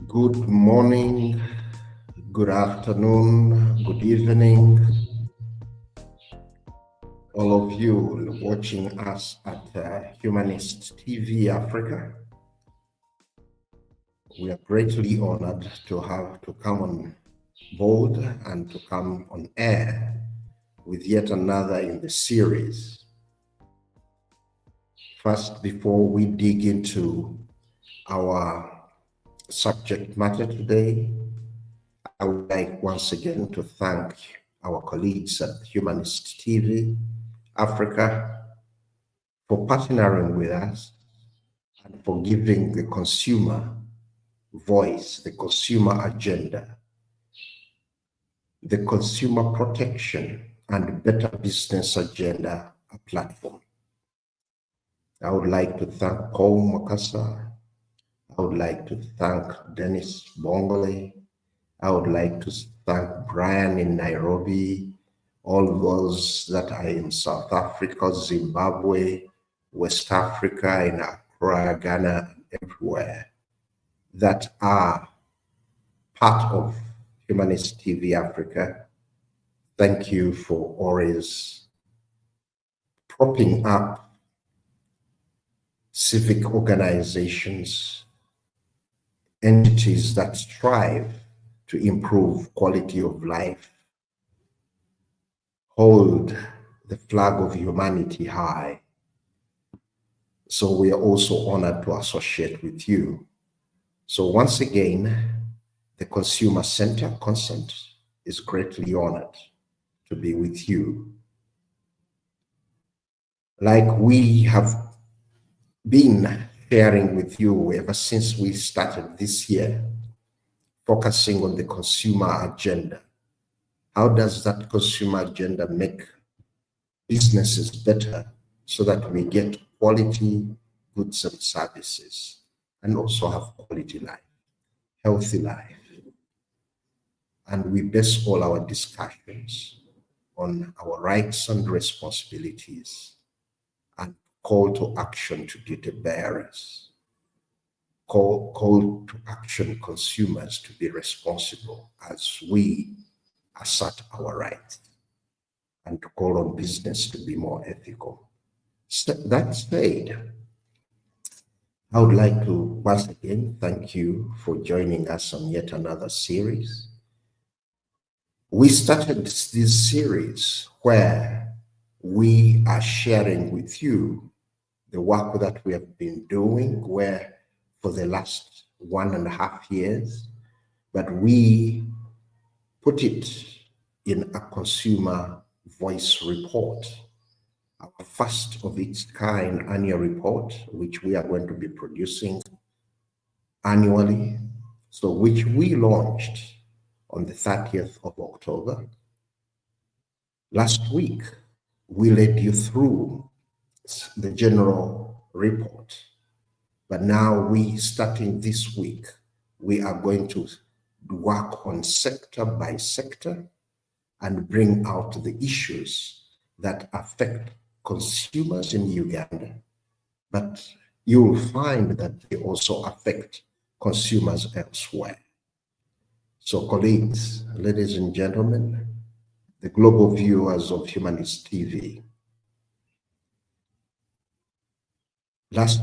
Good morning, good afternoon, good evening, all of you watching us at Humanist TV Africa. We are greatly honored to have to come on board and to come on air with yet another in the series. First, before we dig into our subject matter today, I would like once again to thank our colleagues at Humanist TV Africa for partnering with us and for giving the consumer voice, the consumer agenda, the consumer protection and better business agenda a platform. I would like to thank Paul Makasa. I would like to thank Dennis Bongole. I would like to thank Brian in Nairobi, all those that are in South Africa, Zimbabwe, West Africa, in Accra, Ghana, and everywhere that are part of Humanist TV Africa. Thank you for always propping up civic organizations, entities that strive to improve quality of life, hold the flag of humanity high. So we are also honored to associate with you. So once again, the Consumer Center Consent is greatly honored to be with you. Like we have been sharing with you ever since we started this year, focusing on the consumer agenda. How does that consumer agenda make businesses better so that we get quality goods and services and also have quality life, healthy life? And we base all our discussions on our rights and responsibilities and call to action to duty bearers, call to action consumers to be responsible as we assert our rights, and to call on business to be more ethical. That said, I would like to once again thank you for joining us on yet another series. We started this series where we are sharing with you the work that we have been doing, where for the last 1.5 years, but we put it in a consumer voice report, our first of its kind annual report, which we are going to be producing annually, so which we launched on the 30th of October. Last week, we led you through the general report, but now starting this week, we are going to work on sector by sector and bring out the issues that affect consumers in Uganda, but you will find that they also affect consumers elsewhere. So colleagues, ladies and gentlemen, the global viewers of Humanist TV, last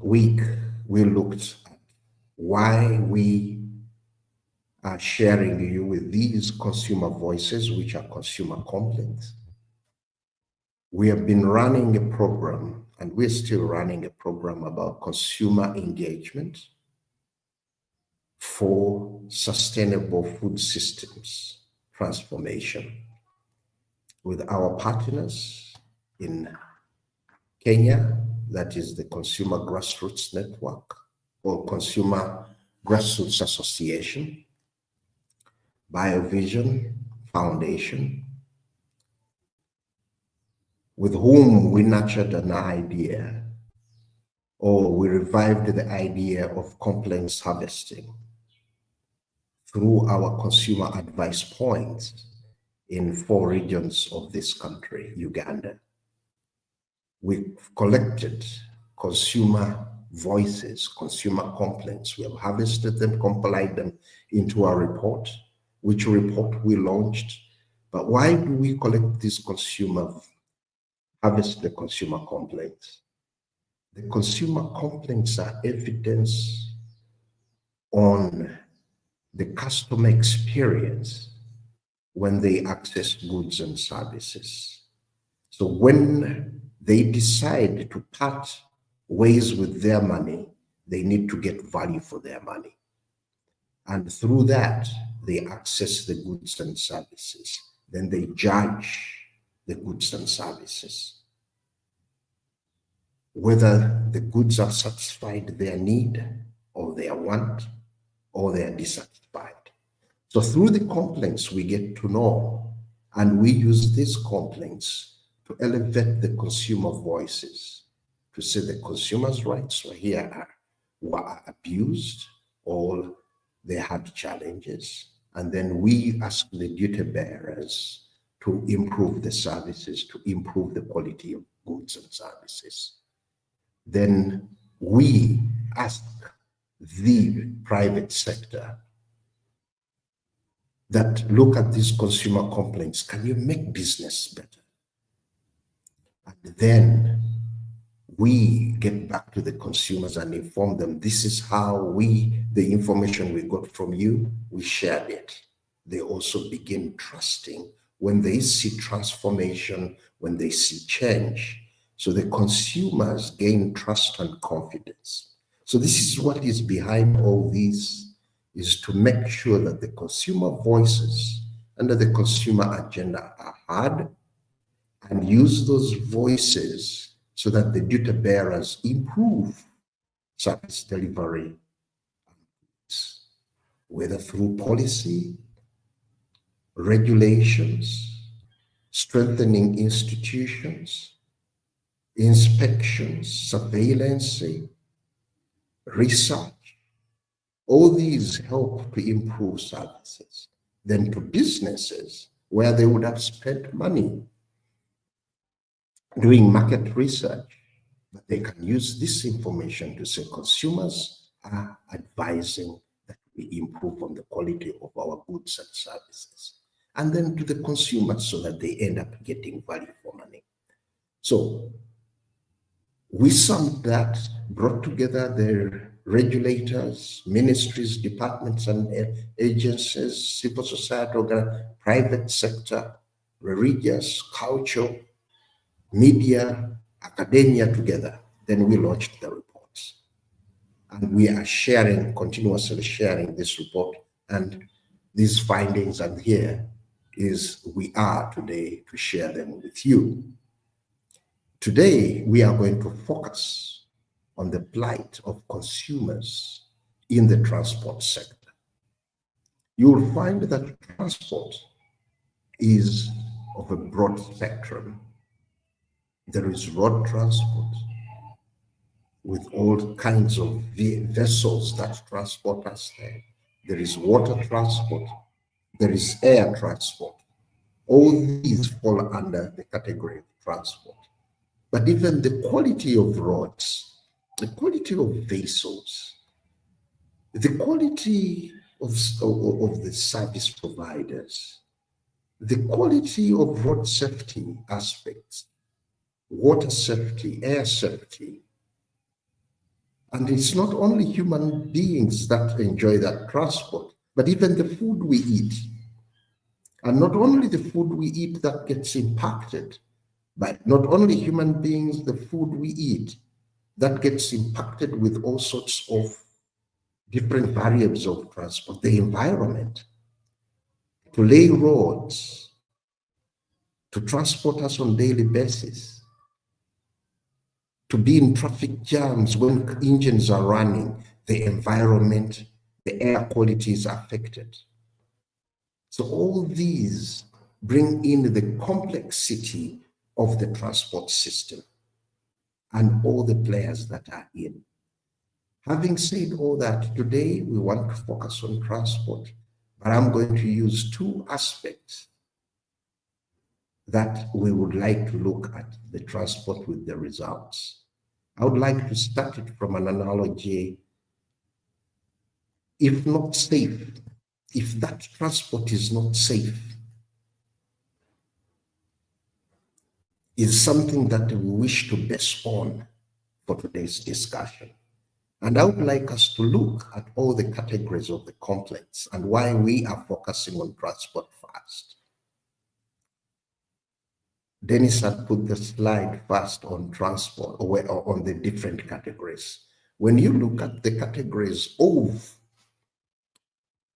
week we looked at why we are sharing you with these consumer voices, which are consumer complaints. We have been running a program, and we're still running a program about consumer engagement for sustainable food systems transformation with our partners in Kenya, that is the Consumer Grassroots Network or Consumer Grassroots Association, BioVision Foundation, with whom we nurtured an idea, or we revived the idea of complaints harvesting through our consumer advice points in 4 regions of this country, Uganda. We collected consumer voices, consumer complaints. We have harvested them, compiled them into our report, which report we launched. But why do we collect these harvest the consumer complaints? The consumer complaints are evidence on the customer experience when they access goods and services. So when they decide to part ways with their money, they need to get value for their money. And through that, they access the goods and services. Then they judge the goods and services, whether the goods are satisfied their need or their want, or they are dissatisfied. So through the complaints, we get to know, and we use these complaints to elevate the consumer voices, to say the consumers' rights were abused, or they had challenges. And then we ask the duty bearers to improve the services, to improve the quality of goods and services. Then we ask the private sector that look at these consumer complaints, can you make business better? And then we get back to the consumers and inform them, this is how the information we got from you, we shared it. They also begin trusting when they see transformation, when they see change. So the consumers gain trust and confidence. So this is what is behind all these, is to make sure that the consumer voices under the consumer agenda are heard, and use those voices so that the duty bearers improve service delivery, whether through policy, regulations, strengthening institutions, inspections, surveillance, research. All these help to improve services. Then to businesses, where they would have spent money doing market research, but they can use this information to say consumers are advising that we improve on the quality of our goods and services. And then to the consumers, so that they end up getting value for money. So we summed that, brought together the regulators, ministries, departments, and agencies, civil society, private sector, religious, cultural, media, academia together. Then we launched the reports. And we are continuously sharing this report and these findings. And here is we are today to share them with you. Today, we are going to focus on the plight of consumers in the transport sector. You will find that transport is of a broad spectrum. There is road transport with all kinds of vessels that transport us there. There is water transport. There is air transport. All these fall under the category of transport. But even the quality of roads, the quality of vessels, the quality of the service providers, the quality of road safety aspects, water safety, air safety. And it's not only human beings that enjoy that transport, but even the food we eat. And not only the food we eat that gets impacted, but not only human beings, the food we eat that gets impacted with all sorts of different variables of transport, the environment, to lay roads, to transport us on a daily basis, to be in traffic jams when engines are running, the environment, the air quality is affected. So all these bring in the complexity of the transport system and all the players that are in. Having said all that, today we want to focus on transport, but I'm going to use two aspects that we would like to look at the transport with the results. I would like to start it from an analogy. If not safe, if that transport is not safe, is something that we wish to base on for today's discussion. And I would like us to look at all the categories of the complaints and why we are focusing on transport first. Dennis had put the slide first on transport or on the different categories. When you look at the categories of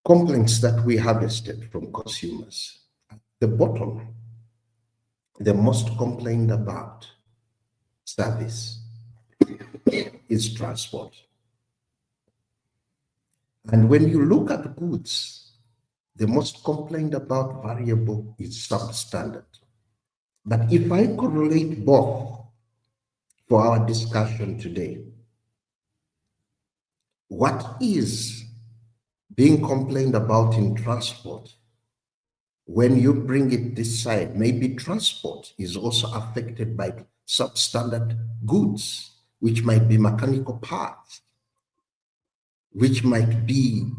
complaints that we harvested from consumers, at the bottom, the most complained about service is transport. And when you look at goods, the most complained about variable is substandard. But if I correlate both for our discussion today, what is being complained about in transport, when you bring it this side, maybe transport is also affected by substandard goods, which might be mechanical parts, which might be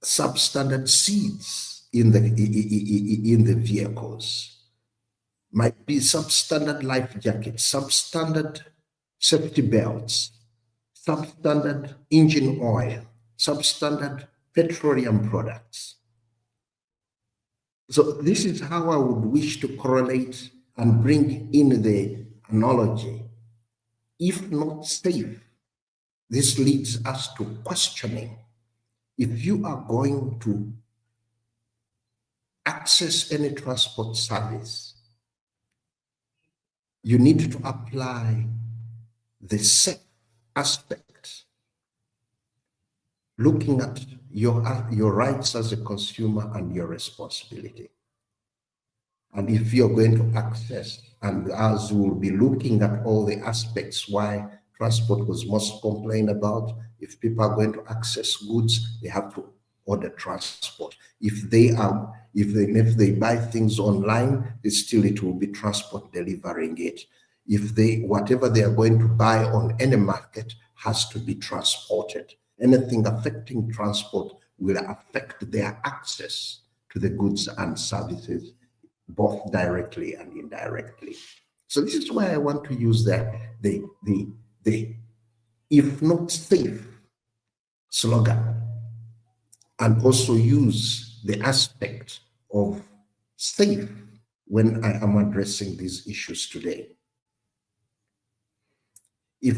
substandard seats in the vehicles, might be substandard life jackets, substandard safety belts, substandard engine oil, substandard petroleum products. So this is how I would wish to correlate and bring in the analogy. If not safe, this leads us to questioning. If you are going to access any transport service, you need to apply the safe aspect, looking at your rights as a consumer and your responsibility. And if you're going to access, and as we'll be looking at all the aspects why transport was most complained about, if people are going to access goods, they have to order transport. If they buy things online, it will be transport delivering it. If whatever they are going to buy on any market has to be transported. Anything affecting transport will affect their access to the goods and services, both directly and indirectly. So this is why I want to use the if not safe slogan, and also use the aspect of safe when I am addressing these issues today. If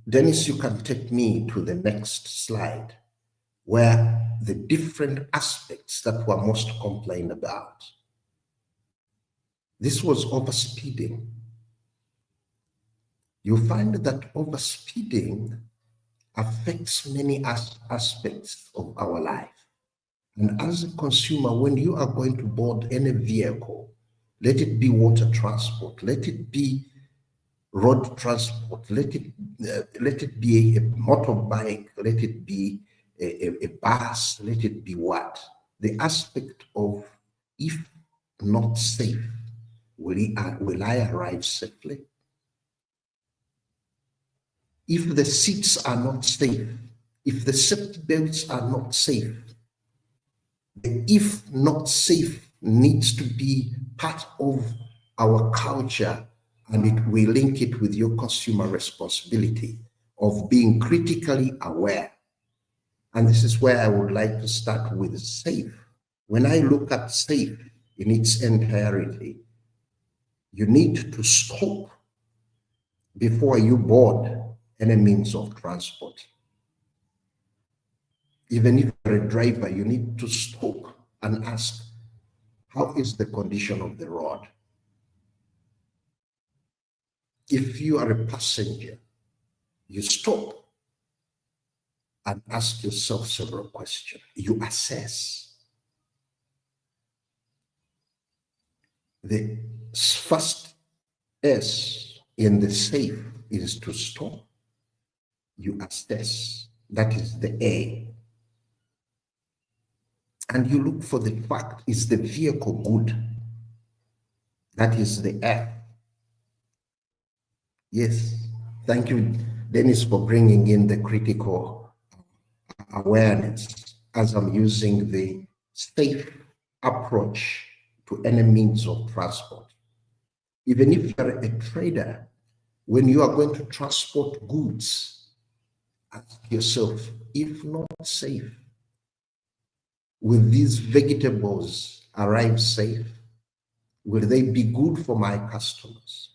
Dennis, you can take me to the next slide, where the different aspects that were most complained about. This was overspeeding. You find that overspeeding affects many aspects of our life. And as a consumer, when you are going to board any vehicle, let it be water transport, let it be road transport, let it be a motorbike, let it be a bus, let it be what? The aspect of, if not safe, will I arrive safely? If the seats are not safe, if the safety belts are not safe, the if not safe needs to be part of our culture, and we link it with your consumer responsibility of being critically aware. And this is where I would like to start with safe. When I look at safe in its entirety, you need to stop before you board any means of transport. Even if you're a driver, you need to stop and ask, how is the condition of the road? If you are a passenger, you stop and ask yourself several questions. You assess. The first S in the safe is to stop. You assess. That is the A. And you look for the fact, is the vehicle good? That is the F. Yes. Thank you, Dennis, for bringing in the critical awareness as I'm using the safe approach to any means of transport. Even if you're a trader, when you are going to transport goods, ask yourself, if not safe, will these vegetables arrive safe? Will they be good for my customers?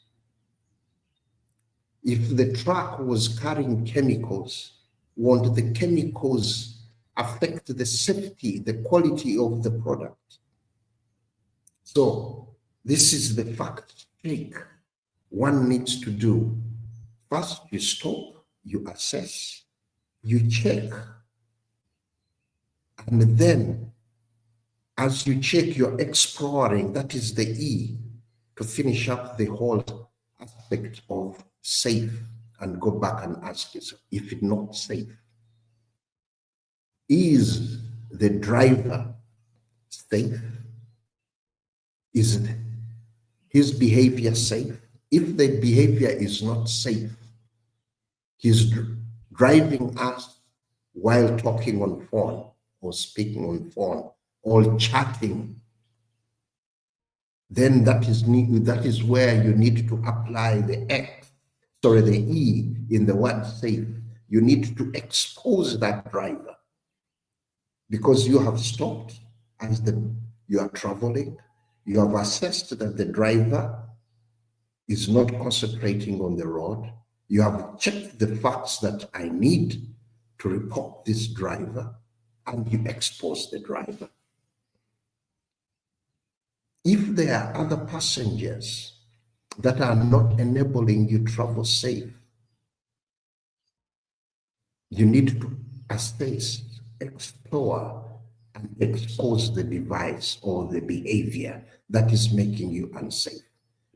If the truck was carrying chemicals, won't the chemicals affect the safety, the quality of the product? So this is the fact check one needs to do. First, you stop, you assess, you check, and then as you check, you're exploring. That is the E, to finish up the whole aspect of safe and go back and ask yourself, if it's not safe, is the driver safe? Is his behavior safe? If the behavior is not safe, he's driving us while talking on phone or speaking on phone or chatting, then that is where you need to apply the E in the word safe. You need to expose that driver, because you have stopped as you are traveling. You have assessed that the driver is not concentrating on the road. You have checked the facts that I need to report this driver, and you expose the driver. If there are other passengers that are not enabling you travel safe, you need to assess, explore, and expose the device or the behavior that is making you unsafe.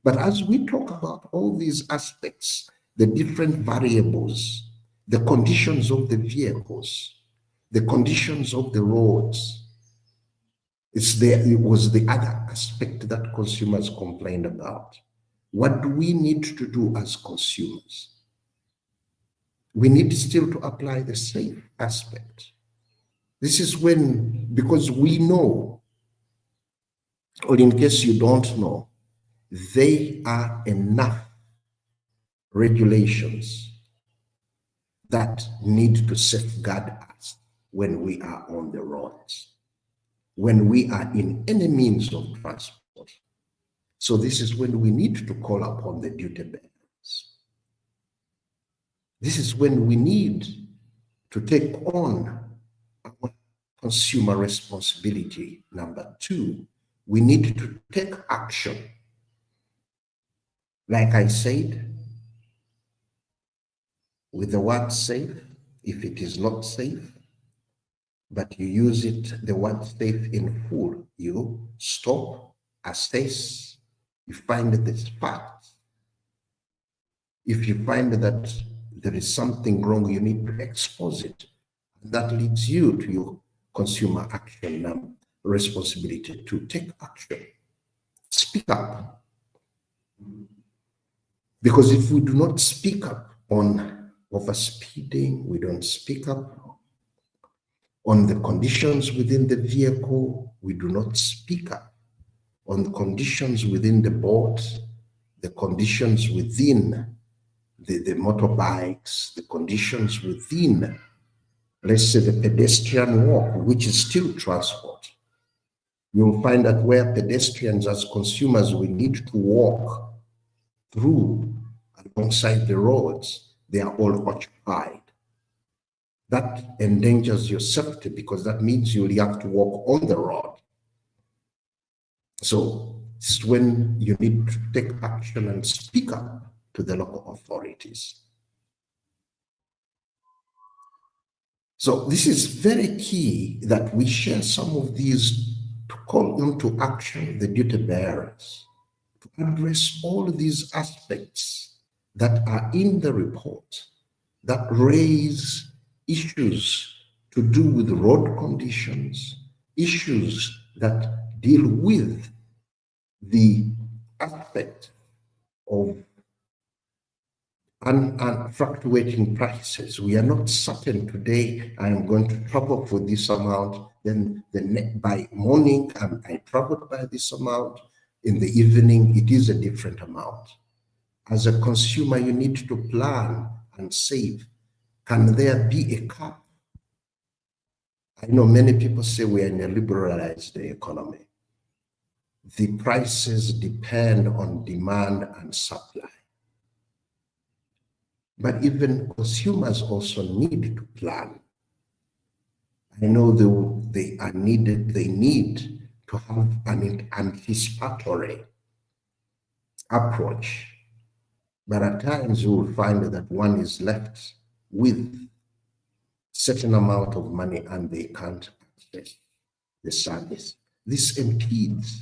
But as we talk about all these aspects, the different variables, the conditions of the vehicles, the conditions of the roads, it was the other aspect that consumers complained about. What do we need to do as consumers? We need still to apply the safe aspect. This is when, because we know, or in case you don't know, there are enough regulations that need to safeguard us when we are on the roads, when we are in any means of transport. So this is when we need to call upon the duty bearers. This is when we need to take on our consumer responsibility. Number two, we need to take action. Like I said, with the word safe, if it is not safe, but you use it, the word safe in full, you stop, assess, you find that it's facts. If you find that there is something wrong, you need to expose it. That leads you to your consumer action responsibility to take action. Speak up. Because if we do not speak up on overspeeding, we don't speak up on the conditions within the vehicle, we do not speak up on the conditions within the boat, the conditions within the motorbikes, the conditions within, let's say, the pedestrian walk, which is still transport. You'll find that where pedestrians as consumers, we need to walk through alongside the roads, they are all occupied. That endangers your safety, because that means you have to walk on the road. So it's when you need to take action and speak up to the local authorities. So this is very key that we share some of these to call into action the duty bearers, to address all these aspects that are in the report that raise issues to do with road conditions, issues that deal with the aspect of and fluctuating prices. We are not certain today I am going to travel for this amount, then by morning I traveled by this amount, in the evening it is a different amount. As a consumer, you need to plan and save. Can there be a cap? I know many people say we are in a liberalized economy. The prices depend on demand and supply. But even consumers also need to plan. I know they need to have an anticipatory approach. But at times you will find that one is left with certain amount of money and they can't access the service. This impedes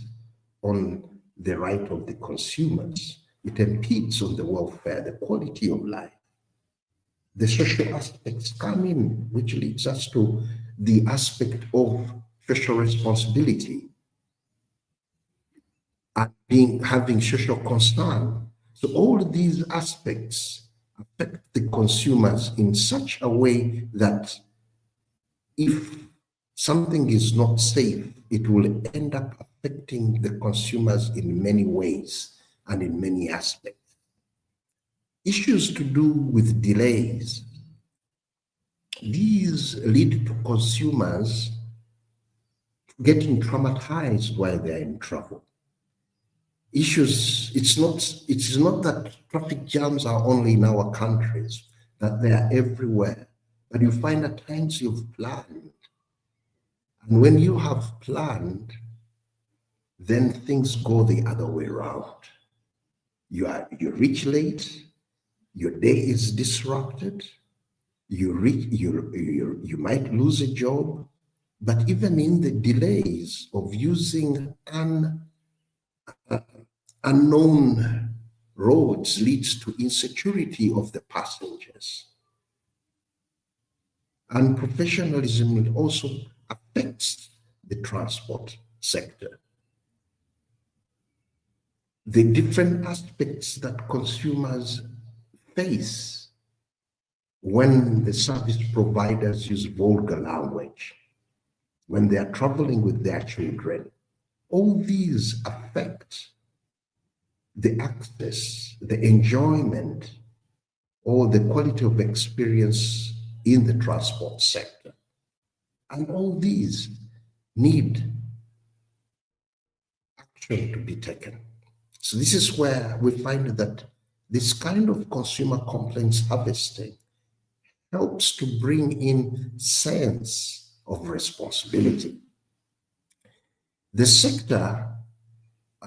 on the right of the consumers. It impedes on the welfare, the quality of life. The social aspects come in, which leads us to the aspect of social responsibility and having social concern. So all these aspects affect the consumers in such a way that if something is not safe, it will end up affecting the consumers in many ways and in many aspects. Issues to do with delays. These lead to consumers getting traumatized while they're in travel. Issues, it is not that traffic jams are only in our countries, that they are everywhere. But you find at times you've planned. And when you have planned, then things go the other way around. You reach late, your day is disrupted, you might lose a job, but even in the delays of using unknown roads leads to insecurity of the passengers. And professionalism also affects the transport sector. The different aspects that consumers face when the service providers use vulgar language, when they are traveling with their children, all these affect the access, the enjoyment, or the quality of experience in the transport sector. And all these need action to be taken. So this is where we find that this kind of consumer complaints harvesting helps to bring in sense of responsibility. The sector,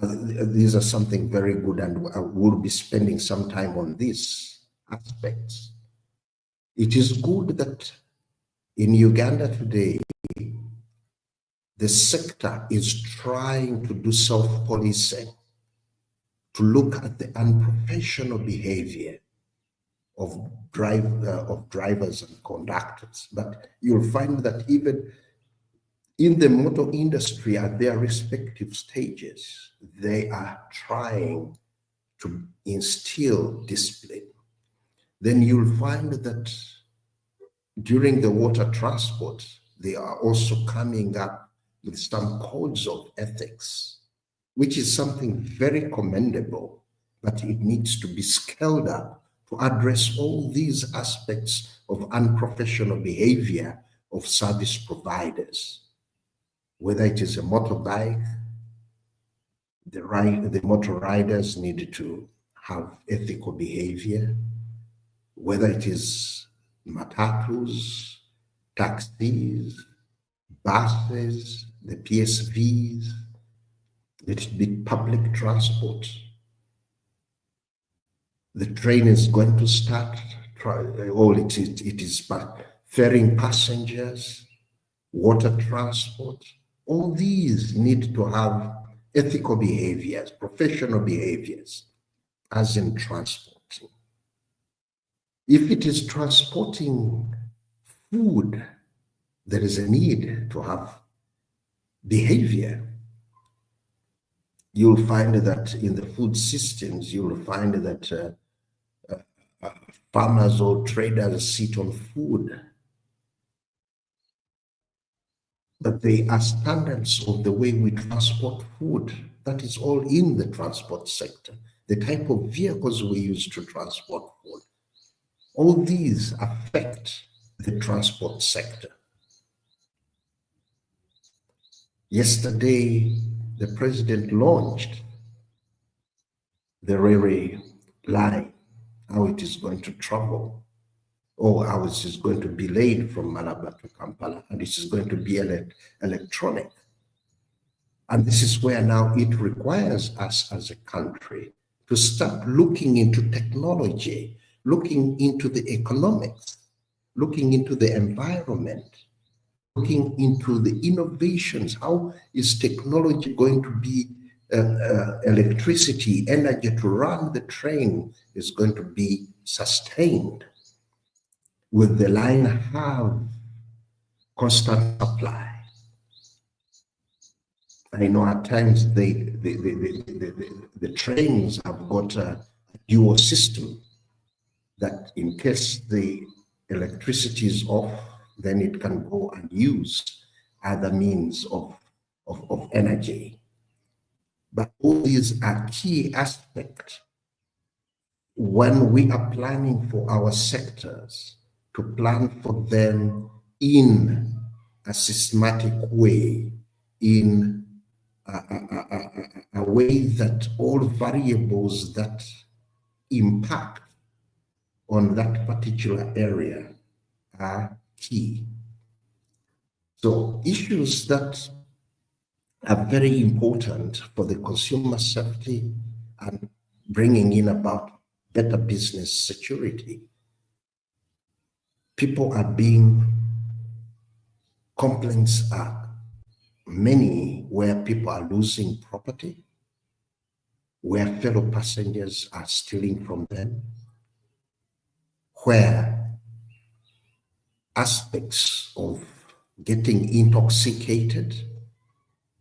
these are something very good, and I will be spending some time on these aspects. It is good that in Uganda today, the sector is trying to do self-policing, to look at the unprofessional behavior of drivers and conductors. But you'll find that even in the motor industry at their respective stages, they are trying to instill discipline. Then you'll find that during the water transport, they are also coming up with some codes of ethics, which is something very commendable, but it needs to be scaled up to address all these aspects of unprofessional behavior of service providers. Whether it is a motorbike, the motor riders need to have ethical behavior. Whether it is matatus, taxis, buses, the PSVs, let it be public transport. The train is going to start, it is ferrying passengers, water transport. All these need to have ethical behaviors, professional behaviors, as in transporting. If it is transporting food, there is a need to have behavior. You'll find that in the food systems, you'll find that farmers or traders sit on food, but they are standards of the way we transport food. That is all in the transport sector. The type of vehicles we use to transport food. All these affect the transport sector. Yesterday, the president launched the railway line, how it is going to travel, or how it is going to be laid from Malaba to Kampala, and this is going to be electronic. And this is where now it requires us as a country to start looking into technology, looking into the economics, looking into the environment, looking into the innovations. How is technology going to be electricity, energy to run the train is going to be sustained? Will the line have constant supply? I know at times the trains have got a dual system that in case the electricity is off, then it can go and use other means of energy. But all these are key aspects when we are planning for our sectors, to plan for them in a systematic way, in a way that all variables that impact on that particular area are key. So issues that are very important for the consumer safety and bringing in about better business security. Complaints are many where people are losing property, where fellow passengers are stealing from them, where aspects of getting intoxicated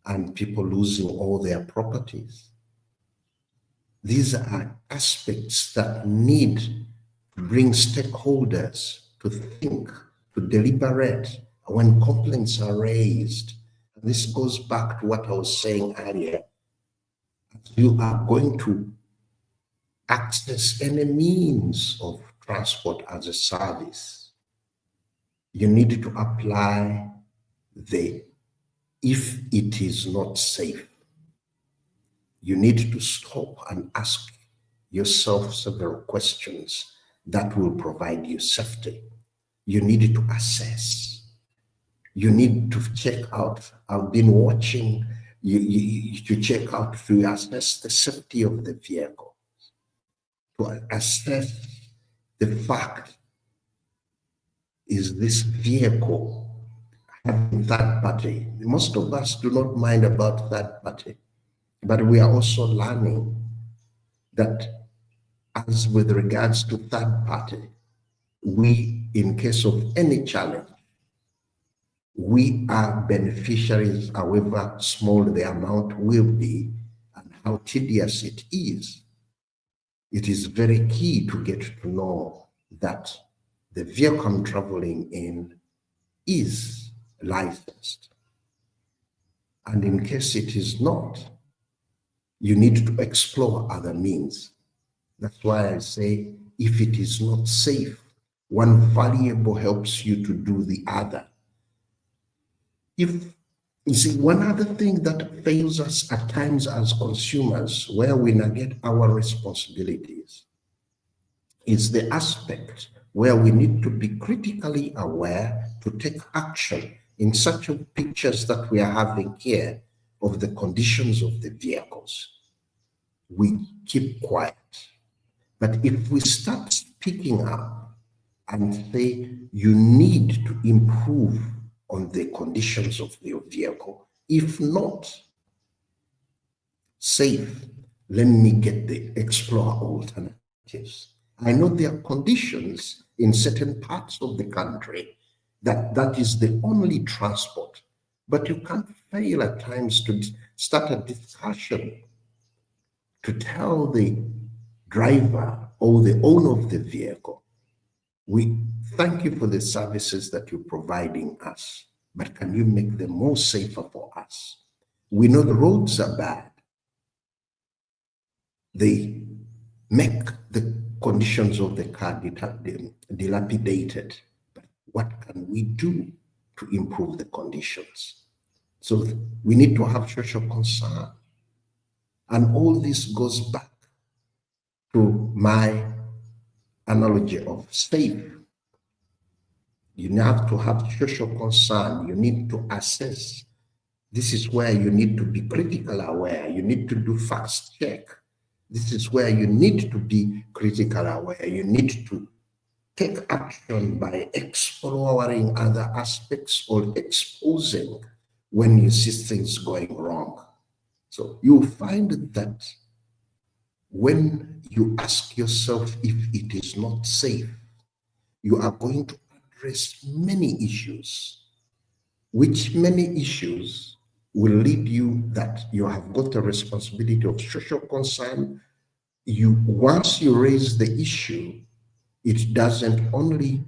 and people losing all their properties. These are aspects that need to bring stakeholders to think, to deliberate when complaints are raised. And this goes back to what I was saying earlier. You are going to access any means of transport as a service. You need to apply if it is not safe. You need to stop and ask yourself several questions that will provide you safety. You need to assess. You need to check out. I've been watching you to check out to assess the safety of the vehicle, to assess the fact, is this vehicle having third party? Most of us do not mind about third party, but we are also learning that as with regards to third party, we, in case of any challenge, we are beneficiaries, however small the amount will be and how tedious it is. It is very key to get to know that the vehicle I'm traveling in is licensed. And in case it is not, you need to explore other means. That's why I say, if it is not safe, one variable helps you to do the other. You see, one other thing that fails us at times as consumers, where we negate our responsibilities, is the aspect where we need to be critically aware to take action in such pictures that we are having here of the conditions of the vehicles. We keep quiet. But if we start speaking up and say, you need to improve on the conditions of your vehicle, if not safe, let me explore alternatives. I know there are conditions in certain parts of the country that is the only transport, but you can't fail at times to start a discussion to tell the driver or the owner of the vehicle, we thank you for the services that you're providing us, but can you make them more safer for us? We know the roads are bad. They make the conditions of the car dilapidated. But what can we do to improve the conditions? So we need to have social concern. And all this goes back to my analogy of safe. You have to have social concern. You need to assess. This is where you need to be critical aware. You need to do fast check. This is where you need to be critical aware. You need to take action by exploring other aspects or exposing when you see things going wrong. So you'll find that when you ask yourself if it is not safe, you are going to address many issues, which many issues will lead you that you have got a responsibility of social concern. Once you raise the issue, it doesn't only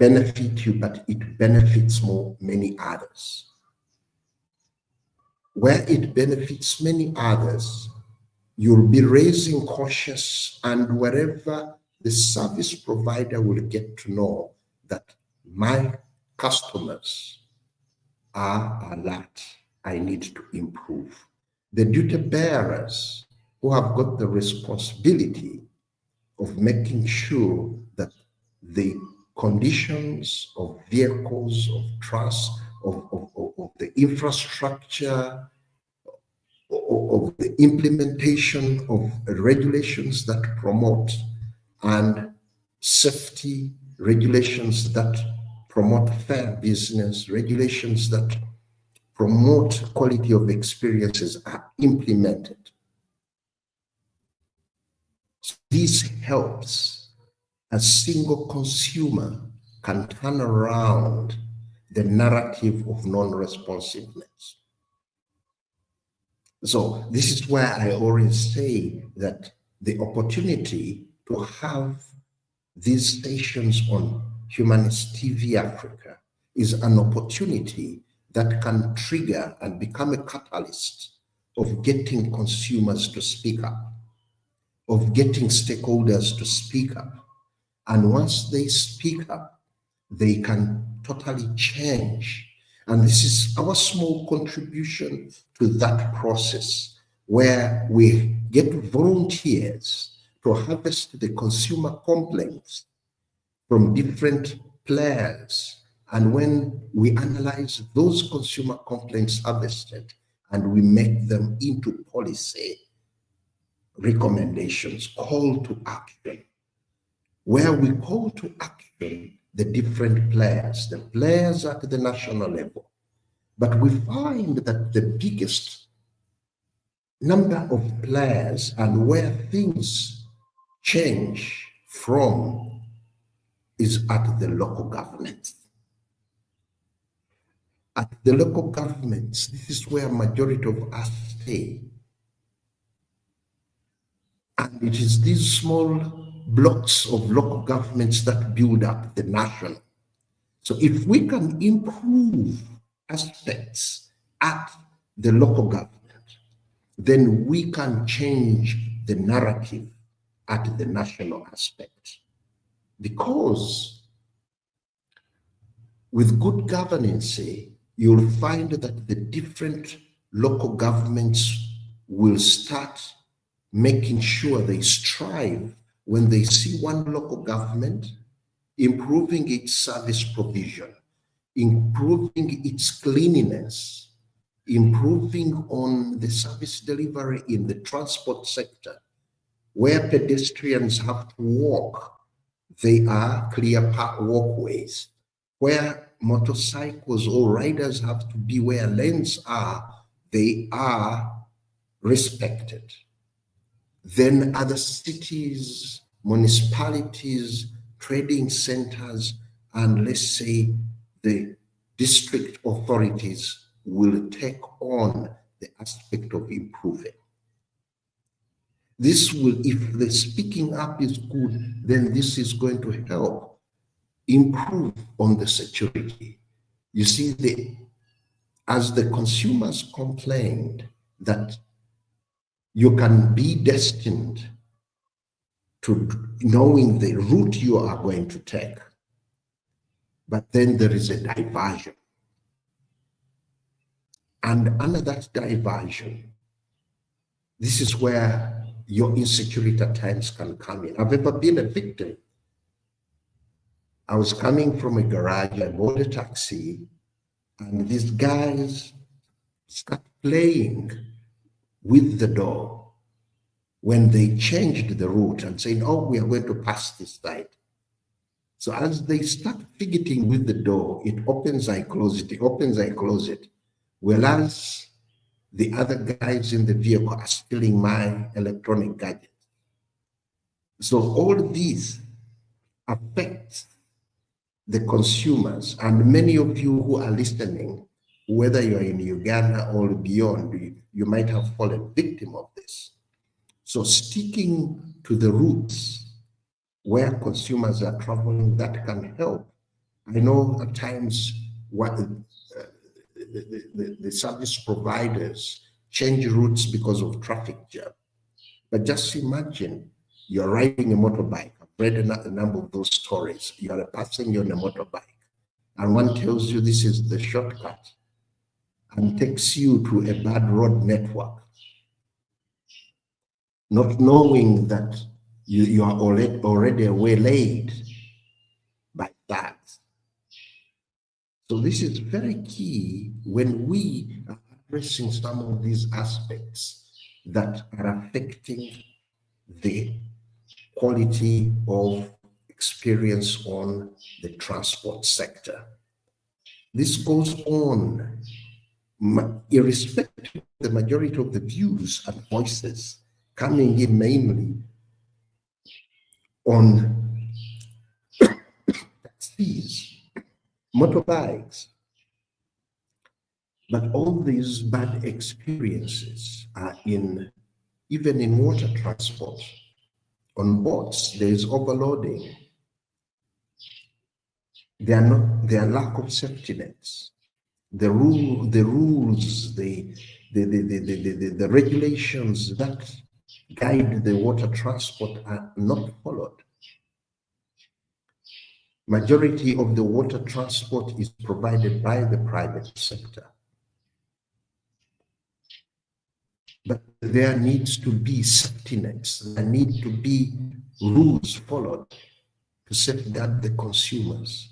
benefit you, but it benefits many others. Where it benefits many others, you'll be raising cautious, and wherever the service provider will get to know that my customers are alert, I need to improve. The duty bearers who have got the responsibility of making sure that the conditions of vehicles, of trust, of the infrastructure, of the implementation of regulations that promote and safety, regulations that promote fair business, regulations that promote quality of experiences are implemented. So this helps a single consumer can turn around the narrative of non-responsiveness. So this is where I always say that the opportunity to have these stations on Humanist TV Africa is an opportunity that can trigger and become a catalyst of getting consumers to speak up, of getting stakeholders to speak up. And once they speak up, they can totally change. And this is our small contribution to that process, where we get volunteers to harvest the consumer complaints from different players. And when we analyze those consumer complaints harvested and we make them into policy recommendations, call to action, where we call to action the different players, the players at the national level. But we find that the biggest number of players and where things change from is at the local governments. At the local governments, this is where majority of us stay. And it is these small blocks of local governments that build up the national. So if we can improve aspects at the local government, then we can change the narrative at the national aspect. Because with good governance, you'll find that the different local governments will start making sure they strive when they see one local government improving its service provision, improving its cleanliness, improving on the service delivery in the transport sector, where pedestrians have to walk, they are clear walkways. Where motorcycles or riders have to be where lanes are, they are respected. Then other cities, municipalities, trading centers, and let's say the district authorities will take on the aspect of improving. This will, if the speaking up is good, then this is going to help improve on the security. You see, as the consumers complained that you can be destined to knowing the route you are going to take, but then there is a diversion. And under that diversion, this is where your insecurity at times can come in. I've ever been a victim. I was coming from a garage, I bought a taxi, and these guys start playing with the door when they changed the route and saying, oh, we are going to pass this side. So as they start fidgeting with the door, it opens, I close it, it opens, I close it. Whereas the other guys in the vehicle are stealing my electronic gadget. So all these affect the consumers, and many of you who are listening, whether you're in Uganda or beyond, you might have fallen victim of this. So sticking to the routes where consumers are traveling, that can help. I know at times what the service providers change routes because of traffic jam. But just imagine you're riding a motorbike. I've read a number of those stories. You're a passenger on a motorbike, and one tells you this is the shortcut and takes you to a bad road network, not knowing that you are already waylaid by that. So this is very key when we are addressing some of these aspects that are affecting the quality of experience on the transport sector. This goes on irrespective of the majority of the views and voices coming in mainly on taxis, motorbikes. But all these bad experiences are even in water transport. On boats, there is overloading. There are lack of safety nets. The rules, the regulations that guide the water transport are not followed. Majority of the water transport is provided by the private sector. But there needs to be safety nets. There need to be rules followed to safeguard the consumers.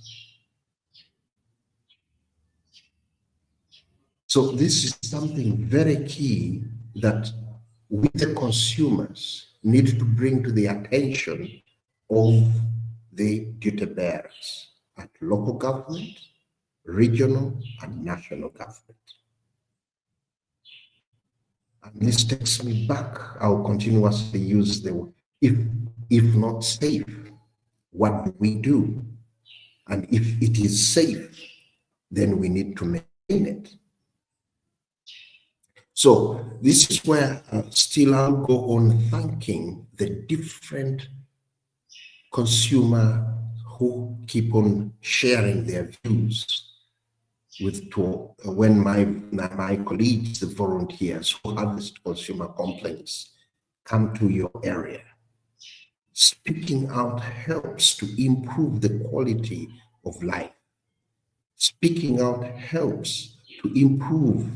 So this is something very key that we, the consumers, need to bring to the attention of the duty bearers at local government, regional, and national government. And this takes me back. I'll continuously use the word, if not safe, what do we do? And if it is safe, then we need to maintain it. So this is where still I'll go on thanking the different consumers who keep on sharing their views when my colleagues, the volunteers who harvest consumer complaints, come to your area. Speaking out helps to improve the quality of life. Speaking out helps to improve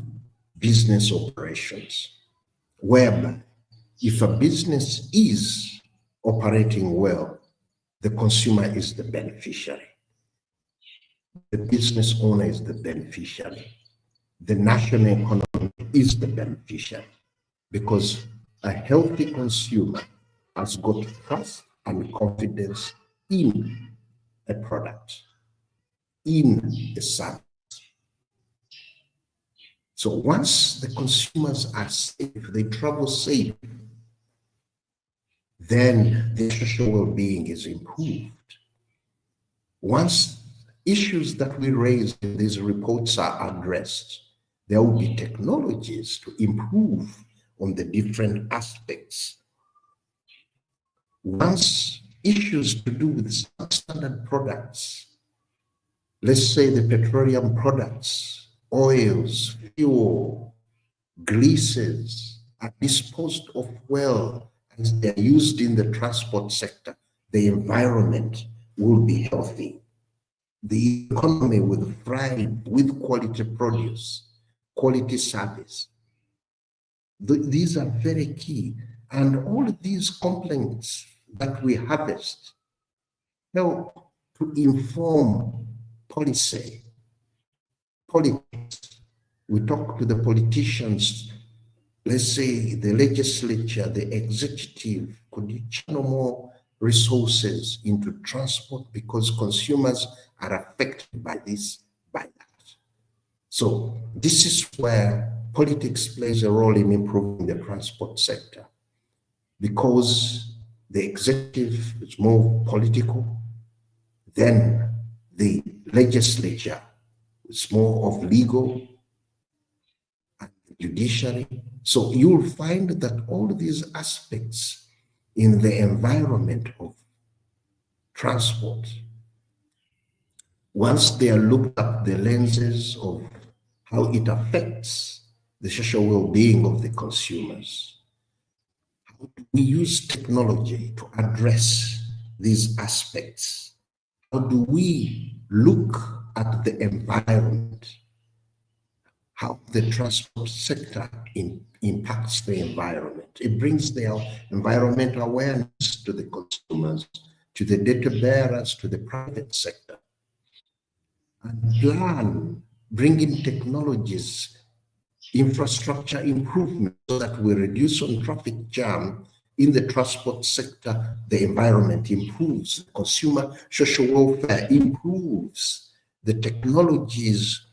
business operations, whereby if a business is operating well, the consumer is the beneficiary. The business owner is the beneficiary. The national economy is the beneficiary, because a healthy consumer has got trust and confidence in a product, in a service. So once the consumers are safe, they travel safe, then their social well-being is improved. Once issues that we raise in these reports are addressed, there will be technologies to improve on the different aspects Once issues to do with substandard products, let's say the petroleum products, oils, fuel, greases are disposed of well as they're used in the transport sector, the environment will be healthy. The economy will thrive with quality produce, quality service. These are very key. And all of these complaints that we harvest help to inform policy, politics. We talk to the politicians, let's say the legislature, the executive, could you channel more resources into transport because consumers are affected by this, by that. So this is where politics plays a role in improving the transport sector, because the executive is more political, then the legislature is more of legal, and the judiciary. So you'll find that all these aspects in the environment of transport, once they are looked at the lenses of how it affects the social well-being of the consumers, how do we use technology to address these aspects? How do we look at the environment? How the transport sector impacts the environment? It brings the environmental awareness to the consumers, to the data bearers, to the private sector. And plan, bringing technologies, infrastructure improvement so that we reduce on traffic jam in the transport sector, the environment improves, the consumer social welfare improves, the technologies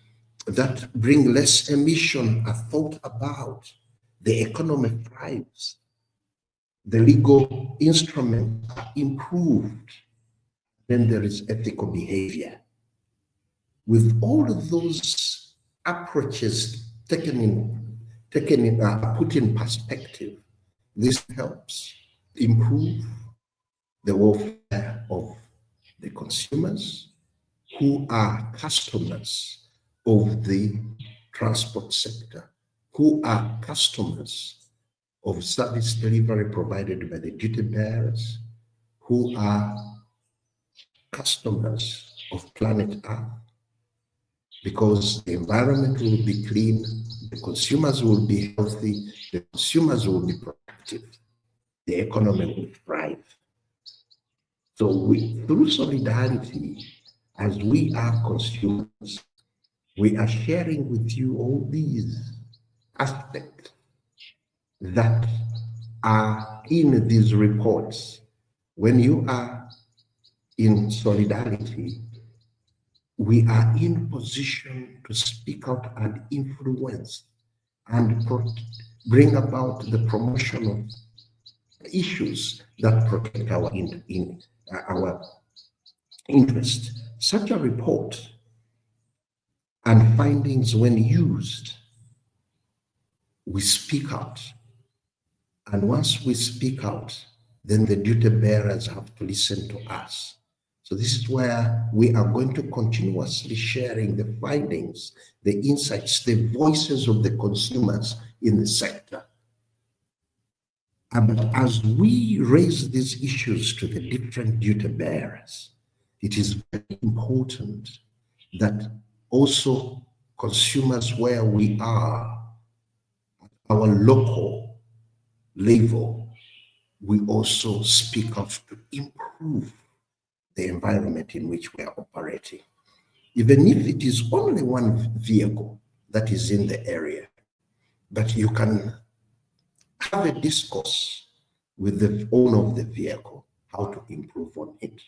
that bring less emission are thought about, the economy thrives, the legal instruments are improved, then there is ethical behavior. With all of those approaches put in perspective, this helps improve the welfare of the consumers who are customers of the transport sector, who are customers of service delivery provided by the duty bearers, who are customers of planet Earth, because the environment will be clean, the consumers will be healthy, the consumers will be productive, the economy will thrive. So through solidarity, as we are consumers, we are sharing with you all these aspects that are in these reports. When you are in solidarity, we are in position to speak out and influence and bring about the promotion of issues that protect our interest. Such a report and findings, when used, we speak out. And once we speak out, then the duty bearers have to listen to us. So this is where we are going to continuously sharing the findings, the insights, the voices of the consumers in the sector. But as we raise these issues to the different duty bearers, it is very important that also consumers where we are, our local level, we also speak out to improve the environment in which we are operating. Even if it is only one vehicle that is in the area, but you can have a discourse with the owner of the vehicle, how to improve on it.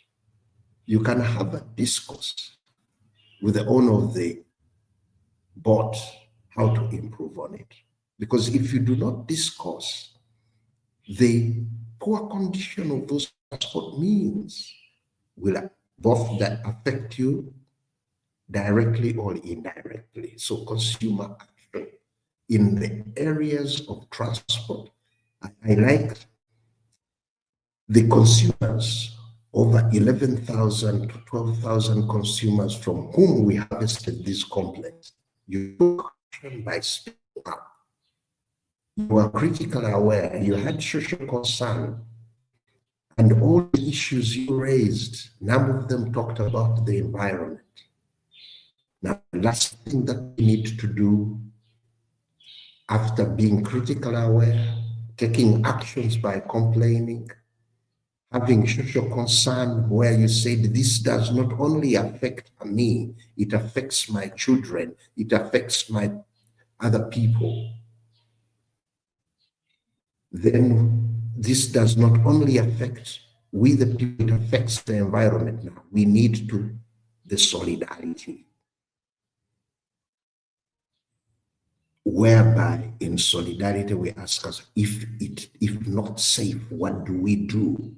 You can have a discourse with the owner of the boat, how to improve on it. Because if you do not discuss the poor condition of those transport means, will both that affect you directly or indirectly. So consumer action in the areas of transport. I like The consumers, over 11,000 to 12,000 consumers from whom we harvested these complaints, you took action by speaking up. You were critically aware, you had social concern, and all the issues you raised, none of them talked about the environment. Now, the last thing that we need to do after being critically aware, taking actions by complaining, having social concern where you said this does not only affect me, it affects my children, it affects my other people. Then this does not only affect we the people, it affects the environment now. We need to the solidarity, whereby in solidarity we ask us, if not safe, what do we do?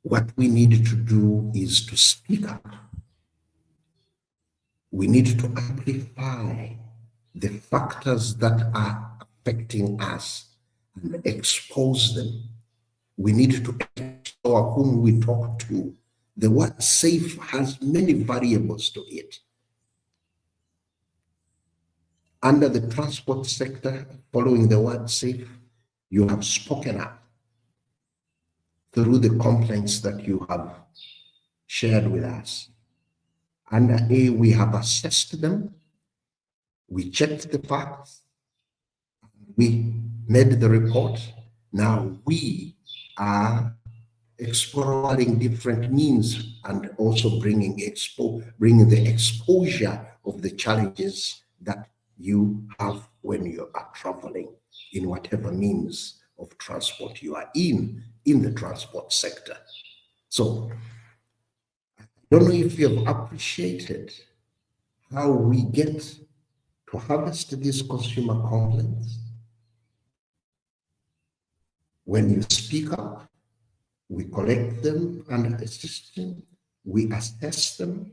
What we need to do is to speak up. We need to amplify the factors that are affecting us and expose them. We need to explore whom we talk to. The word safe has many variables to it. Under the transport sector, following the word safe, you have spoken up through the complaints that you have shared with us. Under A, we have assessed them, we checked the facts, we made the report. Now we are exploring different means and also bringing the exposure of the challenges that you have when you are traveling in whatever means of transport you are in the transport sector. So I don't know if you have appreciated how we get to harvest these consumer complaints. When you speak up, we collect them under a system, we assess them,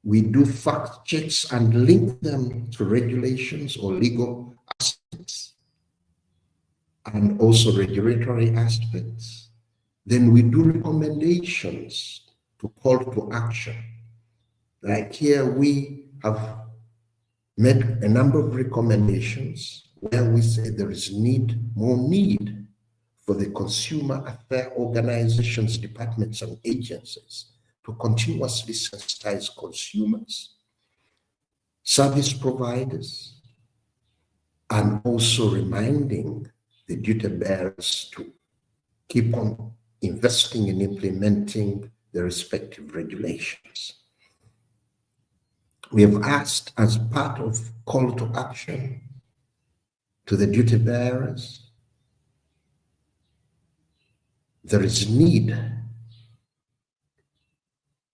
we do fact checks and link them to regulations or legal aspects and also regulatory aspects. Then we do recommendations to call to action. Like here, we have made a number of recommendations where we say there is more need for the consumer affair organizations, departments, and agencies to continuously sensitize consumers, service providers, and also reminding the duty bearers to keep on investing in implementing the respective regulations. We have asked, as part of call to action to the duty bearers, there is need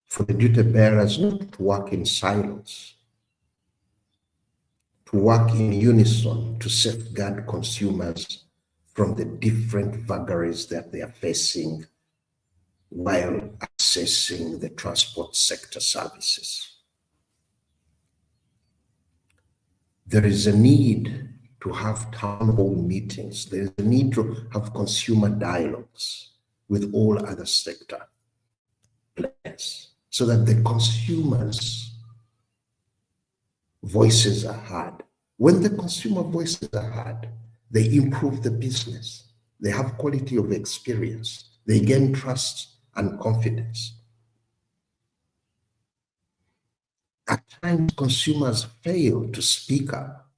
for the duty bearers not to work in silence, to work in unison to safeguard consumers from the different vagaries that they are facing while accessing the transport sector services. There is a need to have town hall meetings. There is a need to have consumer dialogues with all other sector players so that the consumers' voices are heard. When the consumer voices are heard, they improve the business. They have quality of experience. They gain trust and confidence. At times, consumers fail to speak up.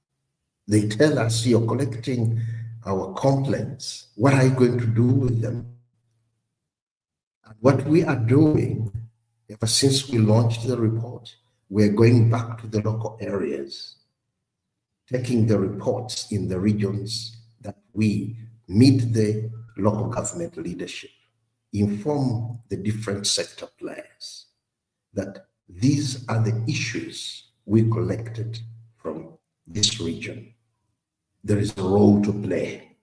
They tell us, you're collecting our complaints. What are you going to do with them? And what we are doing, ever since we launched the report, we're going back to the local areas, taking the reports in the regions that we meet the local government leadership, inform the different sector players that these are the issues we collected from this region. There is a role to play.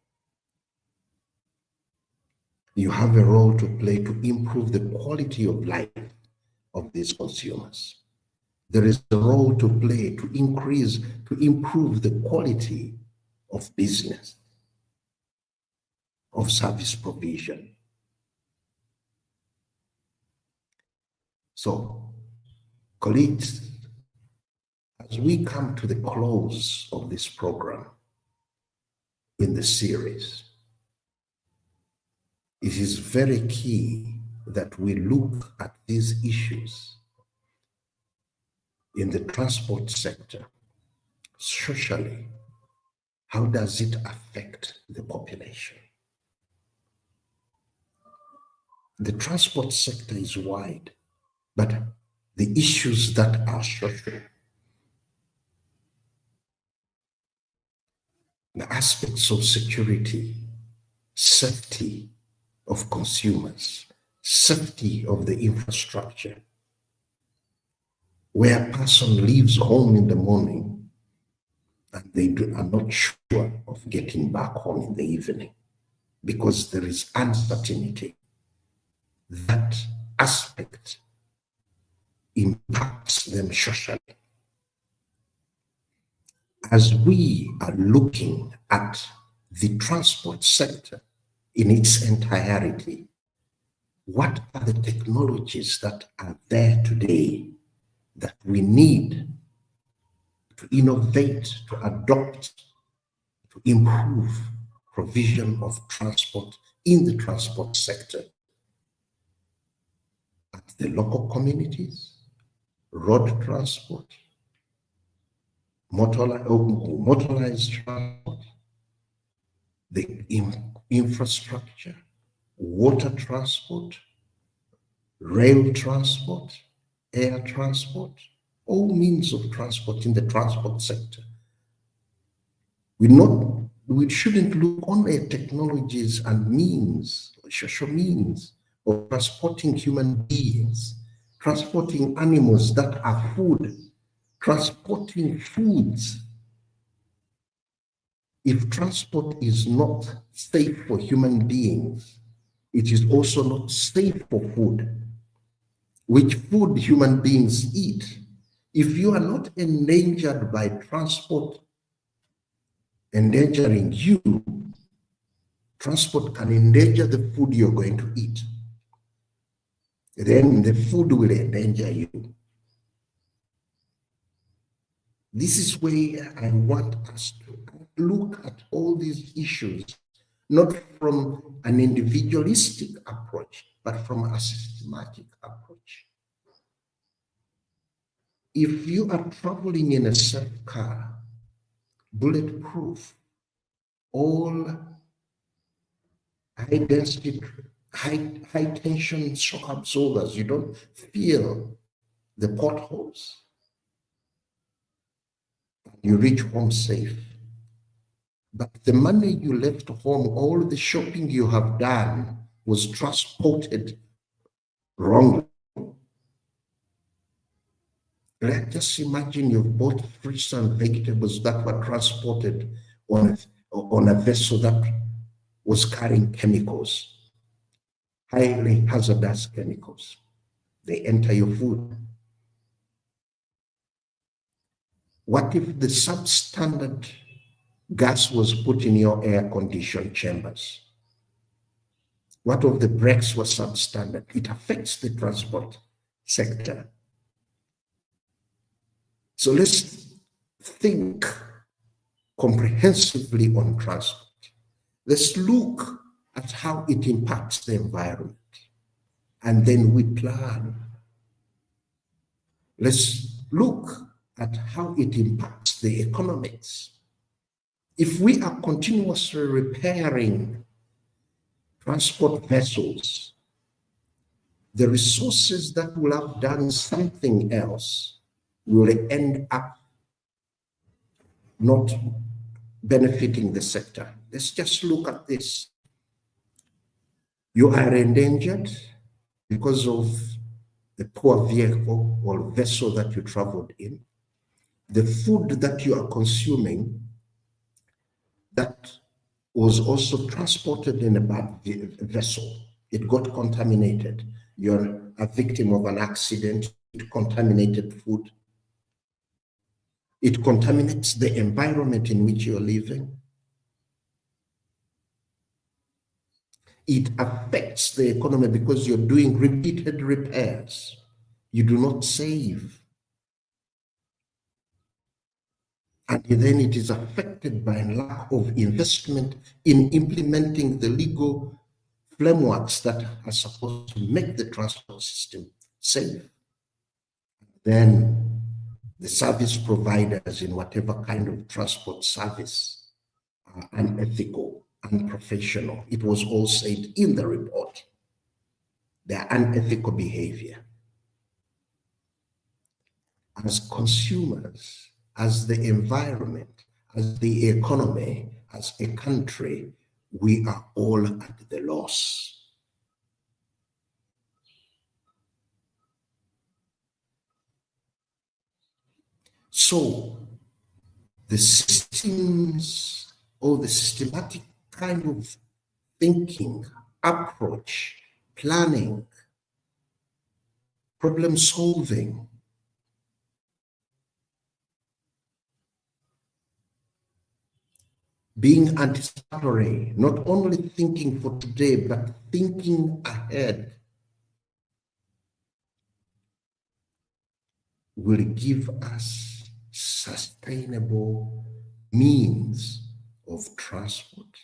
You have a role to play to improve the quality of life of these consumers. There is a role to play to improve the quality of business. of service provision. So, colleagues, as we come to the close of this program in the series, it is very key that we look at these issues in the transport sector socially. How does it affect the population? The transport sector is wide, but the issues that are social, the aspects of security, safety of consumers, safety of the infrastructure, where a person leaves home in the morning and they are not sure of getting back home in the evening because there is uncertainty. That aspect impacts them socially. As we are looking at the transport sector in its entirety, what are the technologies that are there today that we need to innovate, to adopt, to improve provision of transport in the transport sector at the local communities, road transport, motorized transport, the infrastructure, water transport, rail transport, air transport, all means of transport in the transport sector. We shouldn't look only at technologies and means, social means of transporting human beings, transporting animals that are food, transporting foods. If transport is not safe for human beings, it is also not safe for food. Which food human beings eat. If you are not endangered by transport endangering you, transport can endanger the food you're going to eat. Then the food will endanger you. This is where I want us to look at all these issues, not from an individualistic approach, but from a systematic approach. If you are traveling in a safe car, bulletproof, all high density, high tension shock absorbers, you don't feel the potholes. You reach home safe. But the money you left home, all the shopping you have done was transported wrongly. Let's just imagine you've bought fruits and vegetables that were transported on a vessel that was carrying chemicals, highly hazardous chemicals. They enter your food. What if the substandard gas was put in your air-conditioned chambers? What if the brakes were substandard? It affects the transport sector. So let's think comprehensively on transport. Let's look at how it impacts the environment, and then we plan. Let's look at how it impacts the economics. If we are continuously repairing transport vessels, the resources that will have done something else will end up not benefiting the sector. Let's just look at this. You are endangered because of the poor vehicle or vessel that you traveled in. The food that you are consuming that was also transported in a bad vessel. It got contaminated. You're a victim of an accident. It contaminated food. It contaminates the environment in which you're living. It affects the economy because you're doing repeated repairs. You do not save. And then it is affected by lack of investment in implementing the legal frameworks that are supposed to make the transport system safe. Then the service providers in whatever kind of transport service are unethical, unprofessional. It was all said in the report. Their unethical behavior. As consumers, as the environment, as the economy, as a country, we are all at the loss. So the systems or the systematic kind of thinking, approach, planning, problem solving, being anticipatory, not only thinking for today, but thinking ahead, will give us sustainable means of transport,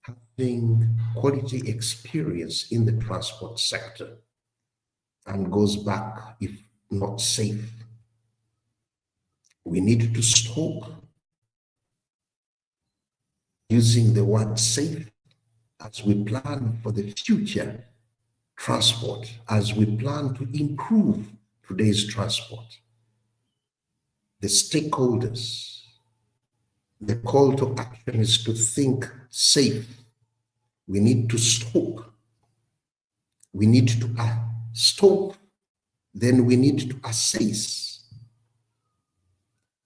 having quality experience in the transport sector, and goes back, if not safe. We need to stop using the word safe as we plan for the future transport, as we plan to improve today's transport. The stakeholders, the call to action is to think safe. We need to stop. We need to stop. Then we need to assess.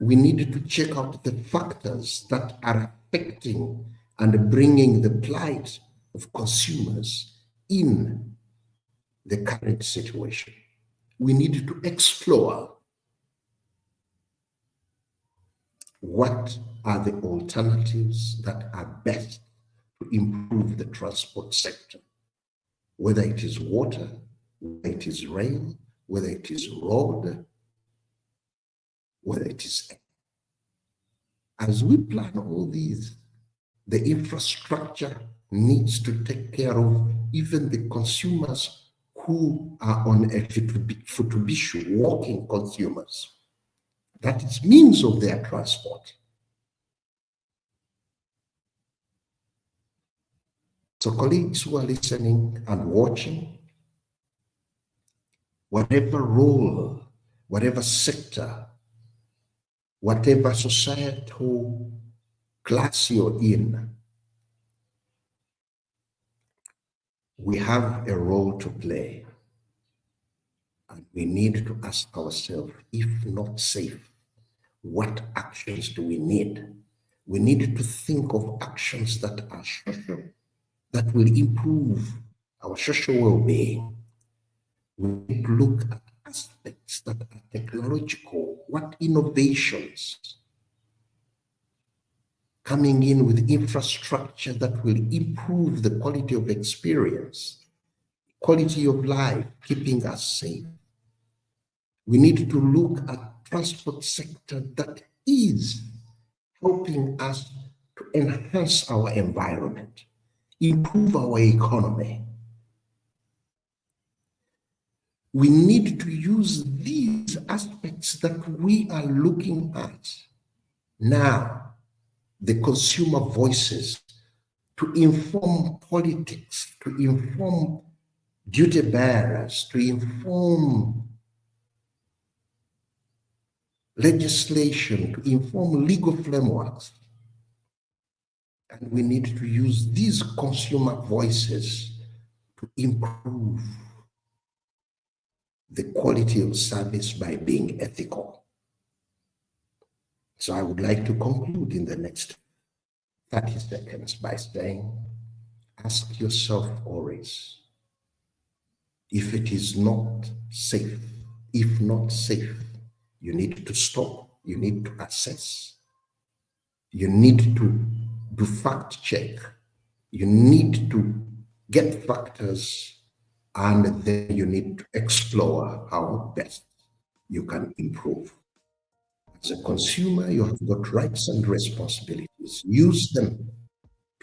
We need to check out the factors that are affecting and bringing the plight of consumers in the current situation. We need to explore what are the alternatives that are best to improve the transport sector, whether it is water, whether it is rail, whether it is road, whether it is air. As we plan all these, the infrastructure needs to take care of even the consumers who are on a Futubishu, walking consumers. That is means of their transport. So colleagues who are listening and watching, whatever role, whatever sector, whatever societal class you're in, we have a role to play. And we need to ask ourselves, if not safe, what actions do we need? We need to think of actions that are social, that will improve our social well-being. We need to look at aspects that are technological, what innovations coming in with infrastructure that will improve the quality of experience, quality of life, keeping us safe. We need to look at transport sector that is helping us to enhance our environment, improve our economy. We need to use these aspects that we are looking at now, the consumer voices, to inform politics, to inform duty bearers, to inform legislation, to inform legal frameworks. And we need to use these consumer voices to improve the quality of service by being ethical. So I would like to conclude in the next 30 seconds by saying, ask yourself always, if it is not safe, if not safe, you need to stop, you need to assess, you need to do fact check, you need to get factors, and then you need to explore how best you can improve. As a consumer, you have got rights and responsibilities. Use them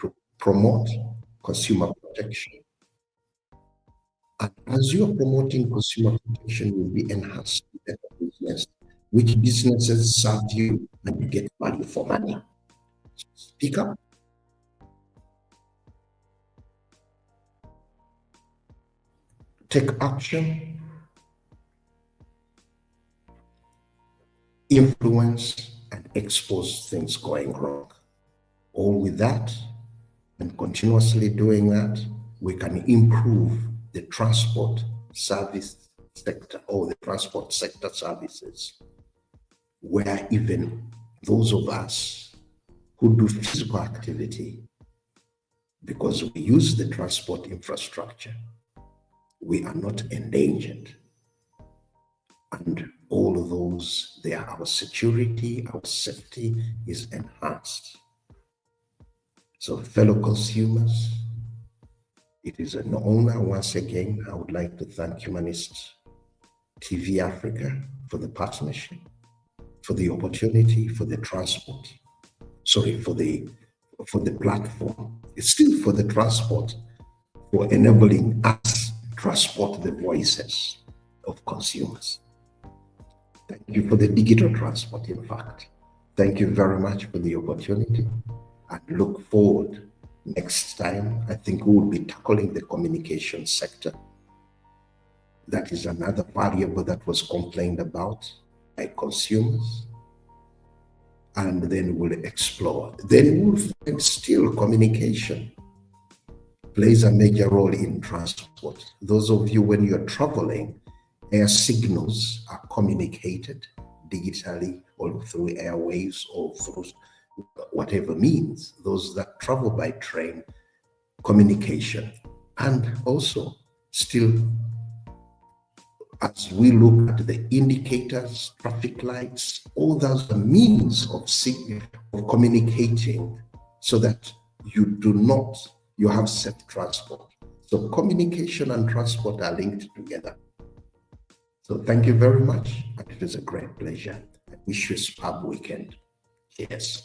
to promote consumer protection. And as you are promoting consumer protection, you'll be enhancing better business, which businesses serve you and you get value for money. Speak up. Take action, influence, and expose things going wrong. All with that, and continuously doing that, we can improve the transport service sector or the transport sector services, where even those of us who do physical activity, because we use the transport infrastructure, we are not endangered. And all of those, our security, our safety is enhanced. So, fellow consumers, it is an honor once again. I would like to thank Humanist TV Africa for the partnership, for the opportunity, for the transport. Sorry, for the platform. It's still for the transport, for enabling us transport the voices of consumers. Thank you for the digital transport, in fact. Thank you very much for the opportunity. I look forward next time. I think we will be tackling the communication sector. That is another variable that was complained about by consumers. And then we'll explore. Then we'll find still communication plays a major role in transport. Those of you, when you're traveling, air signals are communicated digitally or through airwaves or through whatever means. Those that travel by train, communication. And also still, as we look at the indicators, traffic lights, all those are means of communicating so that you have safe transport. So communication and transport are linked together. So thank you very much, and it is a great pleasure. I wish you a superb weekend. Cheers.